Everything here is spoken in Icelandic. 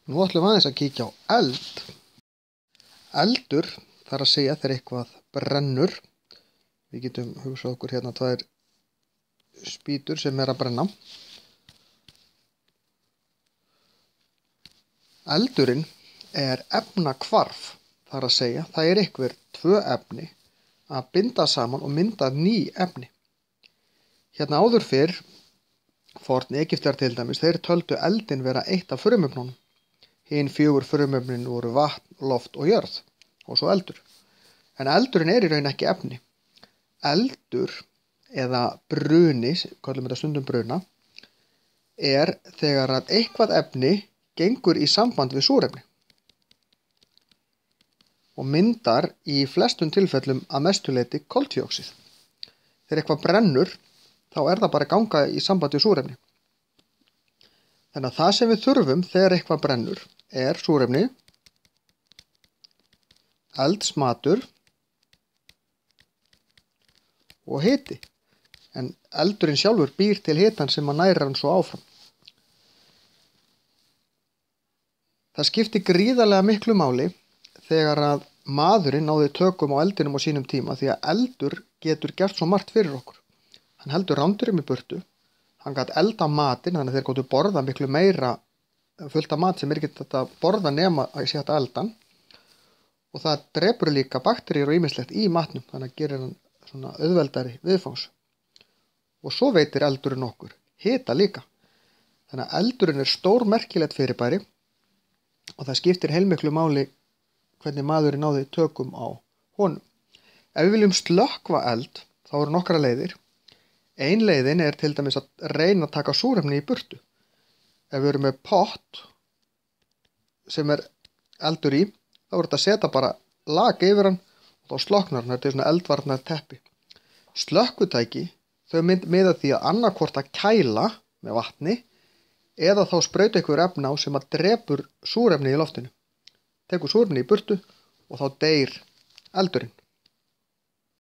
Nú ætlum við aðeins að kíkja á eld. Eldur, það er að segja þegar eitthvað brennur. Við getum hugsað okkur hérna tvær spýtur sem er að brenna. Eldurinn er efnahvarf, það er að segja það er einhver tvö efni að binda saman og mynda ný efni. Hérna áður fyrr, forn Egyptar til dæmis, þeir töldu eldin vera eitt af frumefnunum. Hin 4 frumefnin voru vatn, loft og jörð og svo eldur. En eldurinn er í raun ekki efni. Eldur eða bruni, kallum þetta stundum bruna, er þegar að eitthvað efni gengur í samband við súrefni og myndar í flestum tilfellum að mestu leyti koltvíoxíð. Þegar eitthvað brennur, þá er það bara að ganga í samband við súrefni. Þannig að það sem við þurfum þegar eitthvað brennur er súrefni, eldsmatur og hiti. En eldurinn sjálfur býr til hitann sem að næra hann svo áfram. Það skiptir gríðarlega miklu máli þegar að maðurinn náði tökum á eldinum á sínum tíma því að eldur getur gert svo margt fyrir okkur. Hann heldur rándurum í burtu, hann gat elda matinn, þannig að þeir gáttu borða miklu meira fullt af mat sem er ekki þetta að borða nema að sé hægt að elda hann. Og það drepur líka bakteríur og ýmislegt í matnum, þannig að gerir hann svona auðveldari viðfangs. Og svo veitir eldurinn okkur hita líka. Þannig að eldurinn er stórmerkilegt fyrirbæri og það skiptir heilmiklu máli hvernig maðurinn náði tökum á honum. Ef við viljum slökkva eld, þá eru nokkra leiðir. Ein leiðin er til dæmis að reyna að taka súrefni í burtu. Ef við erum með pott sem er eldur í, þá er þetta að setja bara lag yfir hann og þá slokknar hann, þetta er svona eldvarnar teppi. Slökkvutæki, þau miða því að annarkvort að kæla með vatni eða þá sprauta ykkur efni á sem að drepur súrefni í loftinu. Tekur súrefni í burtu og þá deyr eldurinn.